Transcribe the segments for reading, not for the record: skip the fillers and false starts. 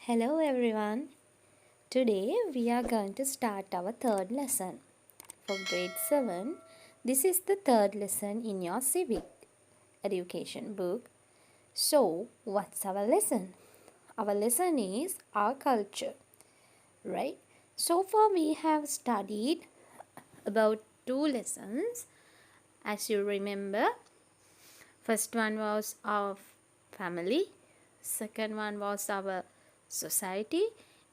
Hello everyone. Today we are going to start our third lesson for grade 7. This is the third lesson in your civic education book. So, what's our lesson? Our lesson is our culture, right? So far we have studied about two lessons. As you remember, first one was our family, second one was our society.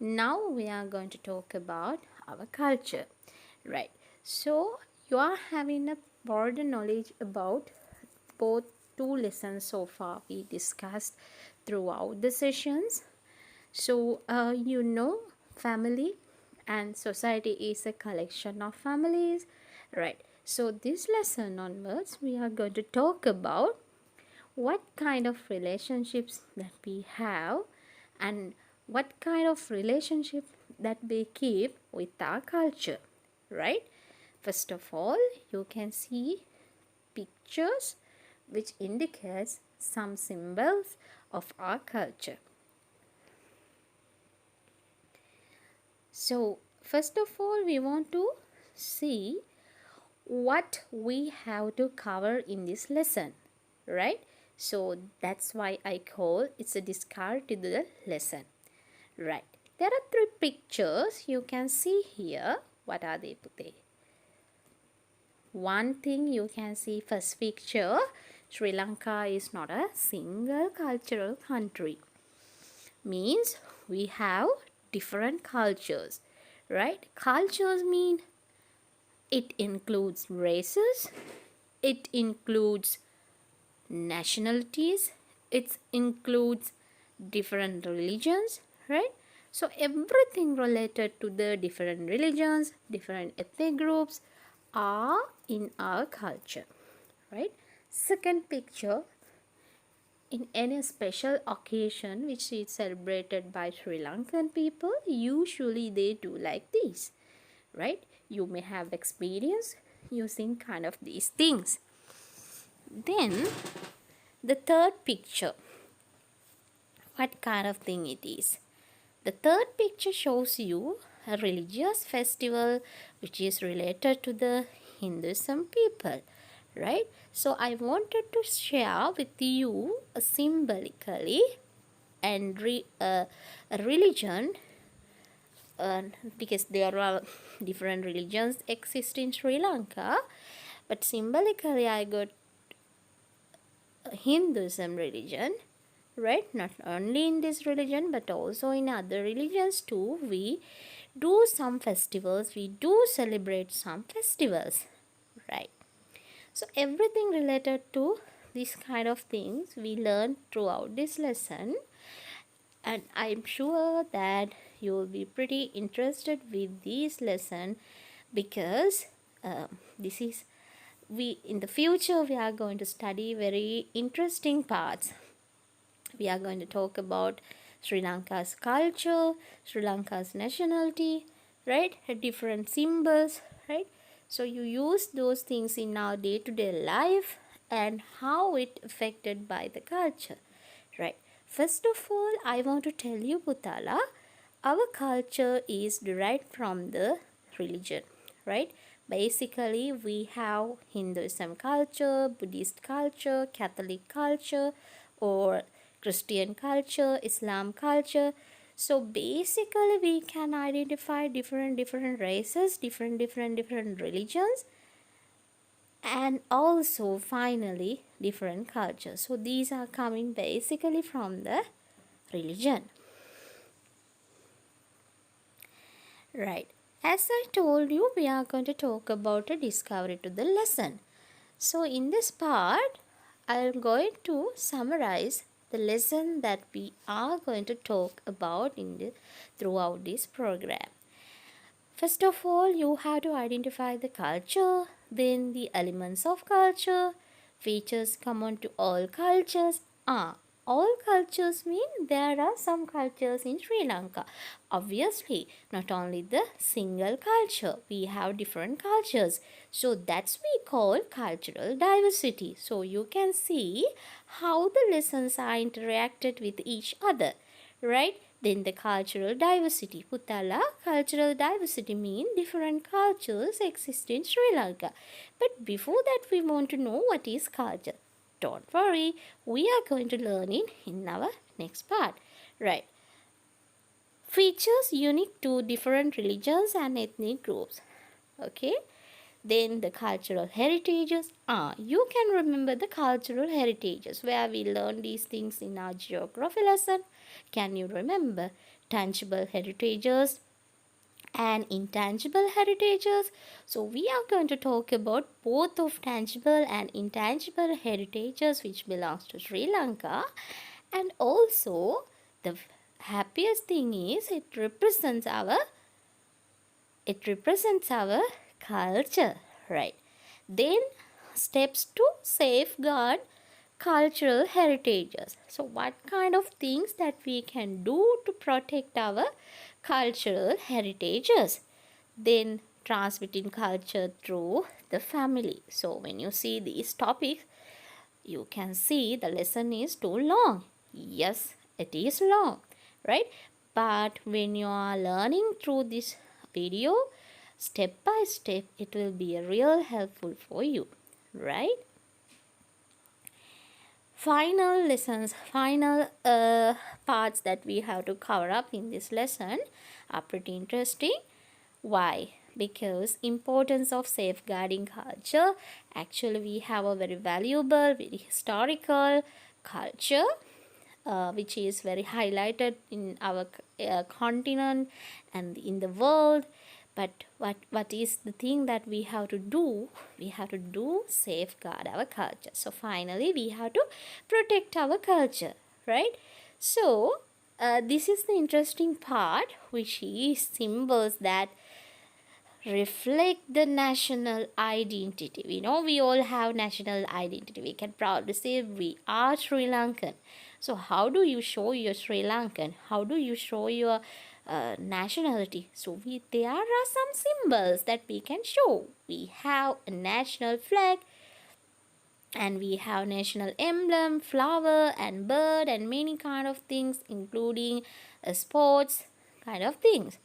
Now we are going to talk about our culture, right? So you are having a broader knowledge about both two lessons so far we discussed throughout the sessions. So family and society is a collection of families, right? So this lesson onwards we are going to talk about what kind of relationships that we have and what kind of relationship that we keep with our culture, right? First of all, you can see pictures which indicates some symbols of our culture. So first of all, we want to see what we have to cover in this lesson, right? So that's why I call it's a discard to the lesson, right? There are three pictures you can see here. What are they today? One thing you can see, first picture, Sri Lanka is not a single cultural country. Means we have different cultures, right? Cultures mean it includes races, it includes nationalities, it includes different religions, right? So everything related to the different religions, different ethnic groups are in our culture, right? Second picture, in any special occasion which is celebrated by Sri Lankan people, usually they do like this, right? You may have experience using kind of these things. Then the third picture, what kind of thing it is? The third picture shows you a religious festival which is related to the Hinduism people, right? So I wanted to share with you symbolically and a religion, because there are different religions exist in Sri Lanka, but symbolically I got Hinduism religion, right? Not only in this religion but also in other religions too. We do some festivals, we do celebrate some festivals, right? So everything related to this kind of things we learn throughout this lesson, and I'm sure that you will be pretty interested with this lesson because this is we in the future we are going to study very interesting parts. We are going to talk about Sri Lanka's culture, Sri Lanka's nationality, right? Different symbols, right? So you use those things in our day-to-day life and how it affected by the culture, right? First of all, I want to tell you, Putala, our culture is derived from the religion, right? Basically, we have Hinduism culture, Buddhist culture, Catholic culture, or Christian culture, Islam culture. So basically, we can identify different races, different religions, and also finally different cultures. So these are coming basically from the religion, right? As I told you, we are going to talk about a discovery to the lesson. So in this part, I am going to summarize the lesson that we are going to talk about throughout this program. First of all, you have to identify the culture, then the elements of culture, features common to all cultures. All cultures mean there are some cultures in Sri Lanka. Obviously, not only the single culture, we have different cultures. So that's we call cultural diversity. So you can see how the lessons are interacted with each other, right? Then the cultural diversity. Putala, cultural diversity means different cultures exist in Sri Lanka. But before that, we want to know what is culture. Don't worry, we are going to learn it in our next part. Right. Features unique to different religions and ethnic groups. Okay. Then the cultural heritages. You can remember the cultural heritages where we learn these things in our geography lesson. Can you remember? Tangible heritages and intangible heritages. So we are going to talk about both of tangible and intangible heritages which belongs to Sri Lanka. And also the happiest thing is it represents our culture, right? Then steps to safeguard cultural heritages. So what kind of things that we can do to protect our cultural heritages? Then transmitting culture through the family. So when you see these topics, you can see the lesson is too long. Yes, it is long, right? But when you are learning through this video, step by step, it will be a real helpful for you, right? Final lessons, final parts that we have to cover up in this lesson are pretty interesting. Why? Because importance of safeguarding culture. Actually, we have a very valuable, very historical culture, which is very highlighted in our continent and in the world. But what is the thing that we have to do? We have to do safeguard our culture. So finally, we have to protect our culture, right? So this is the interesting part, which is symbols that reflect the national identity. We know we all have national identity. We can proudly say we are Sri Lankan. So how do you show your Sri Lankan? How do you show your nationality? So there are some symbols that we can show. We have a national flag, and we have national emblem, flower and bird, and many kind of things, including sports kind of things.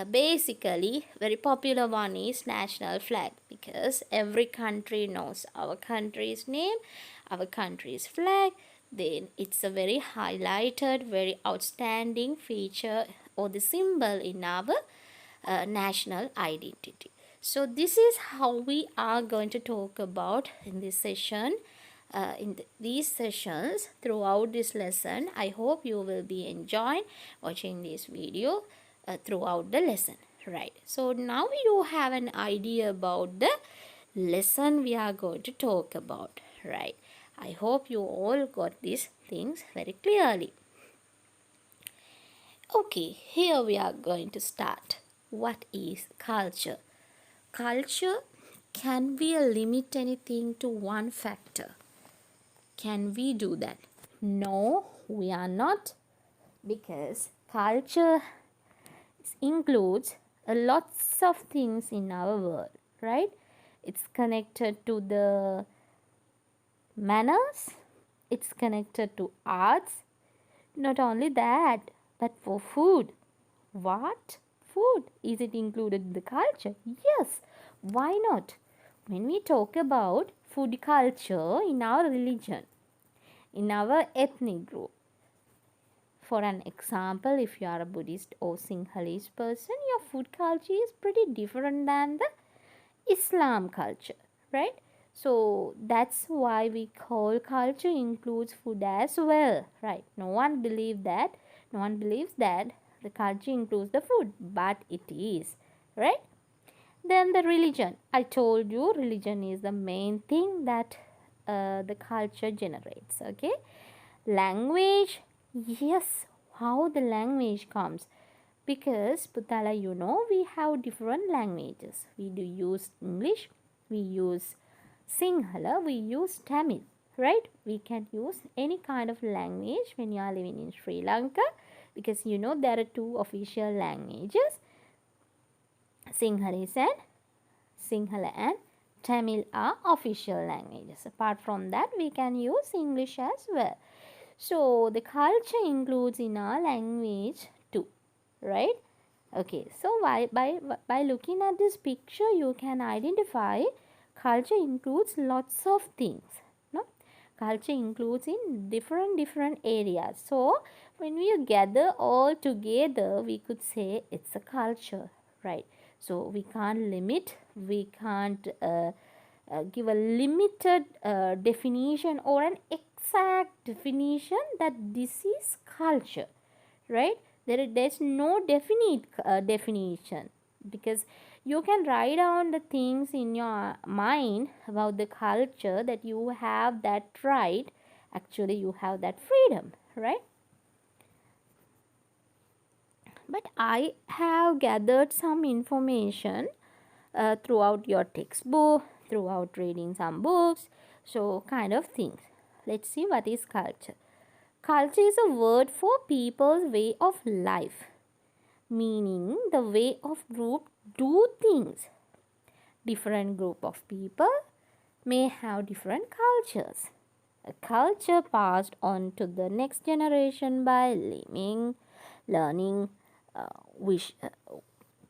Basically, very popular one is national flag, because every country knows our country's name, our country's flag. Then it's a very highlighted, very outstanding feature or the symbol in our national identity. So this is how we are going to talk about in this session, these sessions throughout this lesson. I hope you will be enjoying watching this video throughout the lesson, right? So now you have an idea about the lesson we are going to talk about, right? I hope you all got these things very clearly. Okay, here we are going to start. What is culture? Culture, can we limit anything to one factor? Can we do that? No, we are not, because culture includes a lots of things in our world, right? It's connected to the manners, it's connected to arts. Not only that, but for food. What? Food. Is it included in the culture? Yes. Why not? When we talk about food culture in our religion, in our ethnic group, for an example, if you are a Buddhist or Sinhalese person, your food culture is pretty different than the Islam culture, right? So that's why we call culture includes food as well, right? No one believes that the culture includes the food, but it is, right? Then the religion. I told you religion is the main thing that the culture generates, okay? Language, yes, how the language comes. Because Putala, you know, we have different languages. We do use English, we use Sinhala, we use Tamil, right? We can use any kind of language when you are living in Sri Lanka, because you know there are two official languages, Sinhala and Tamil are official languages. Apart from that, we can use English as well. So the culture includes in our language too, right? Okay, so by looking at this picture, you can identify culture includes lots of things. No, culture includes in different areas. So when we gather all together, we could say it's a culture, right? So we can't limit, we can't give a limited definition or an exact definition that this is culture, right? There's no definite definition, because you can write down the things in your mind about the culture, that you have that right. Actually, you have that freedom, right? But I have gathered some information throughout your textbook, throughout reading some books, so kind of things. Let's see what is culture. Culture is a word for people's way of life, meaning the way of group do things. Different group of people may have different cultures. A culture passed on to the next generation by living, learning, which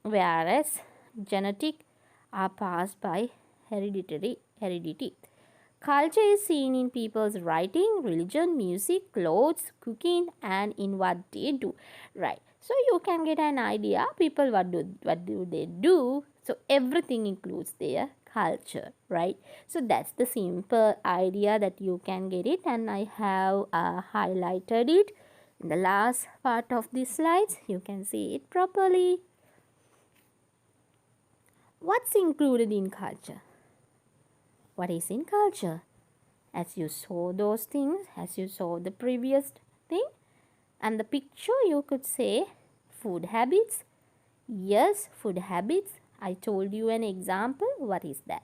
whereas genetic are passed by heredity. Culture is seen in people's writing, religion, music, clothes, cooking, and in what they do. Right. So you can get an idea. People, what do they do? So everything includes their culture, right? So that's the simple idea that you can get it, and I have highlighted it in the last part of these slides. You can see it properly. What's included in culture? What is in culture? As you saw those things, as you saw the previous thing and the picture, you could say food habits. Yes, food habits. I told you an example. What is that?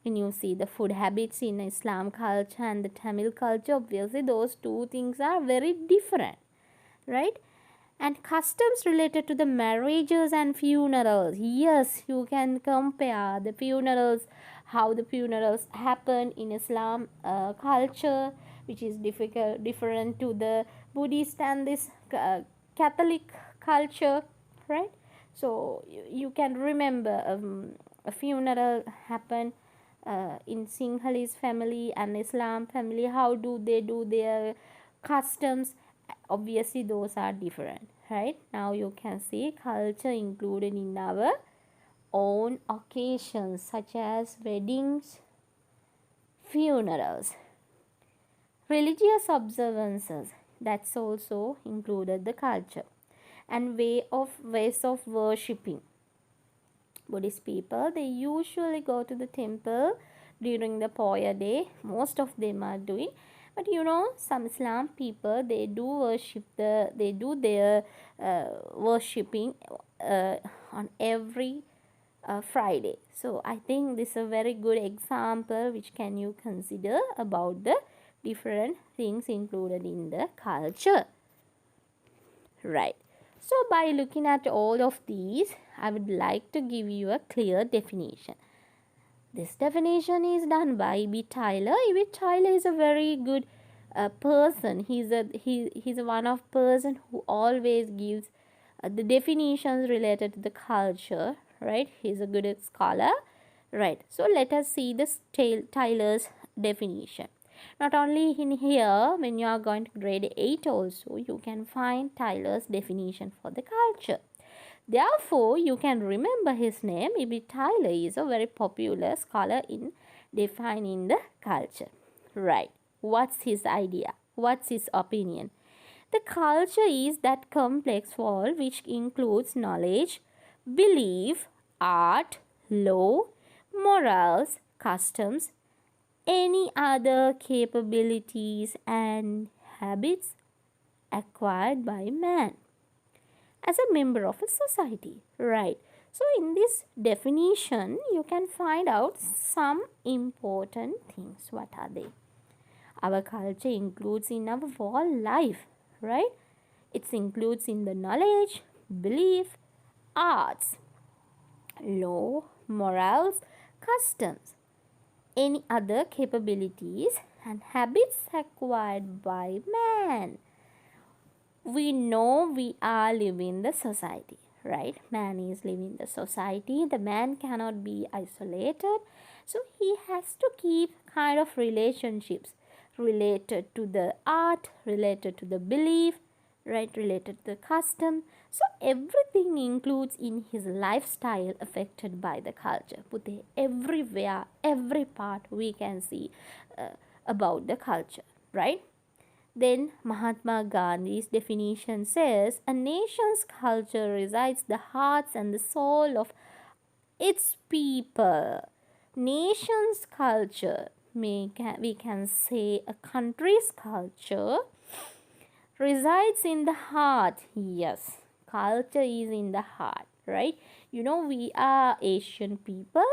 When you see the food habits in Islam culture and the Tamil culture, obviously those two things are very different, right? And customs related to the marriages and funerals. Yes, you can compare the funerals, how the funerals happen in Islam culture, which is different to the Buddhist and this Catholic culture, right? So you can remember a funeral happen in Sinhalese family and Islam family. How do they do their customs? Obviously those are different, right? Now you can see culture included in our own occasions such as weddings, funerals, religious observances. That's also included the culture, and ways of worshipping. Buddhist people, they usually go to the temple during the prayer day. Most of them are doing, but some Islam people, they do their worshipping on every Friday. So I think this is a very good example which can you consider about the different things included in the culture. Right. So by looking at all of these, I would like to give you a clear definition. This definition is done by E.B. Tyler. E.B. Tyler is a very good person. He's one of person who always gives the definitions related to the culture. Right. He's a good scholar. Right. So let us see this Tyler's definition. Not only in here, when you are going to grade 8 also, you can find Tyler's definition for the culture. Therefore, you can remember his name. E.B. Tyler is a very popular scholar in defining the culture. Right. What's his idea? What's his opinion? The culture is that complex whole which includes knowledge, belief, art, law, morals, customs, any other capabilities and habits acquired by man as a member of a society, right? So in this definition you can find out some important things. What are they? Our culture includes in our whole life, right? It includes in the knowledge, belief, arts, law, morals, customs, any other capabilities and habits acquired by man. We know we are living in the society, right? Man is living in the society. The man cannot be isolated, so he has to keep kind of relationships related to the art, related to the belief, right, related to the custom. So everything includes in his lifestyle affected by the culture. Put everywhere, every part we can see about the culture, right? Then Mahatma Gandhi's definition says a nation's culture resides the hearts and the soul of its people. Nation's culture, we can say a country's culture resides in the heart. Yes, culture is in the heart, right? We are Asian people.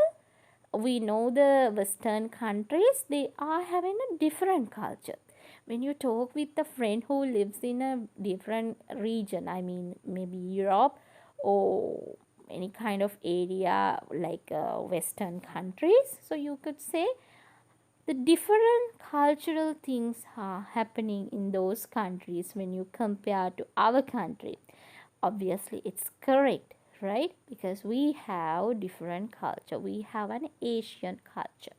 We know the Western countries, they are having a different culture. When you talk with a friend who lives in a different region, I mean maybe Europe or any kind of area like Western countries, so you could say the different cultural things are happening in those countries when you compare to our country. Obviously it's correct, right? Because we have different culture. We have an Asian culture,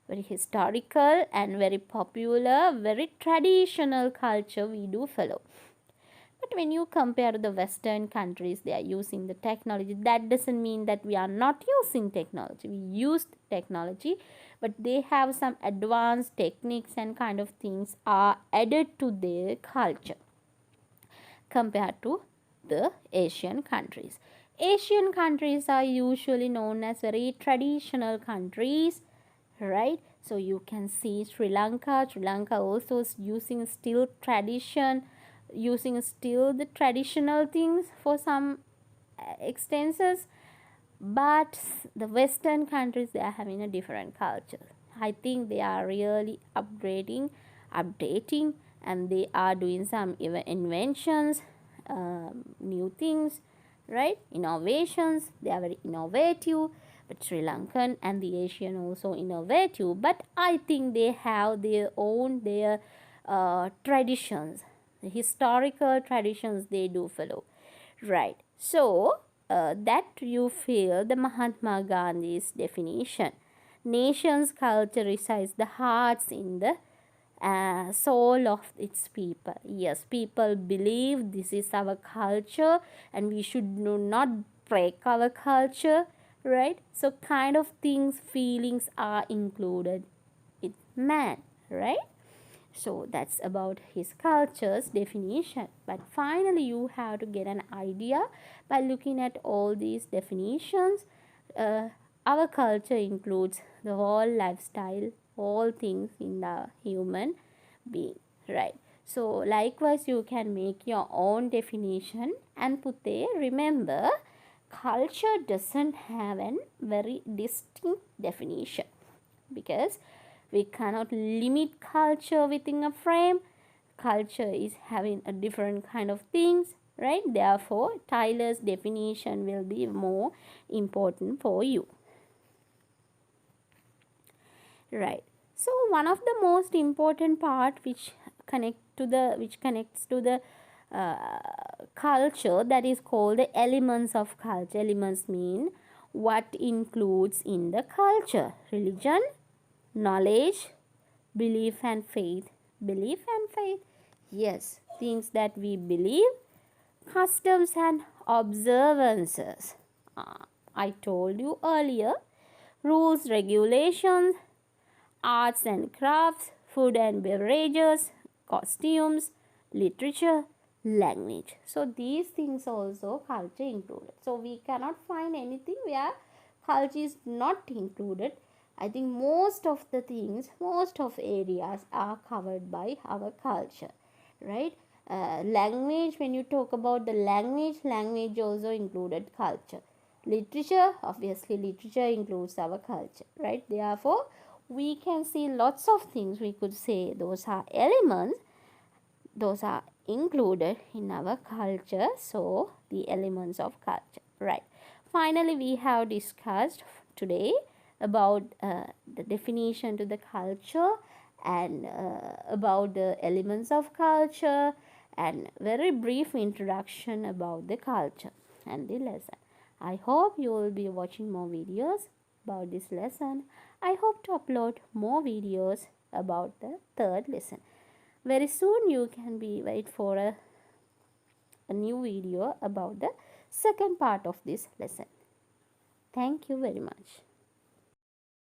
very historical and very popular, very traditional culture we do follow. But when you compare to the Western countries, they are using the technology. That doesn't mean that we are not using technology. We use technology, but they have some advanced techniques and kind of things are added to their culture compared to the Asian countries. Asian countries are usually known as very traditional countries, right? So you can see Sri Lanka. Sri Lanka also is using still tradition, using still the traditional things for some extenses. But the Western countries, they are having a different culture. I think they are really updating, and they are doing some even inventions, new things, right? Innovations. They are very innovative. But Sri Lankan and the Asian also innovative. But I think they have their traditions, the historical traditions they do follow, right? So that you feel the Mahatma Gandhi's definition. Nation's culture resides the hearts in the soul of its people. Yes, people believe this is our culture and we should not break our culture, right? So kind of things, feelings are included in man, right? So that's about his culture's definition. But finally, you have to get an idea by looking at all these definitions. Uh, our culture includes the whole lifestyle, all things in the human being, right? So likewise, you can make your own definition and put there. Remember, culture doesn't have a very distinct definition because we cannot limit culture within a frame. Culture is having a different kind of things, right? Therefore Tyler's definition will be more important for you, right? So one of the most important part which connects to the culture, that is called the elements of culture. Elements mean what includes in the culture: religion, knowledge, belief and faith. Belief and faith, yes, things that we believe, customs and observances. I told you earlier, rules, regulations, arts and crafts, food and beverages, costumes, literature, language. So these things also culture included. So we cannot find anything where culture is not included. I think most of the things, most of areas are covered by our culture, right? Language, when you talk about the language also included culture. Literature, obviously literature includes our culture, right? Therefore we can see lots of things. We could say those are elements, those are included in our culture. So the elements of culture, right? Finally, we have discussed today about the definition to the culture and about the elements of culture and very brief introduction about the culture and the lesson. I hope you will be watching more videos about this lesson. I hope to upload more videos about the third lesson. Very soon you can be wait for a new video about the second part of this lesson. Thank you very much.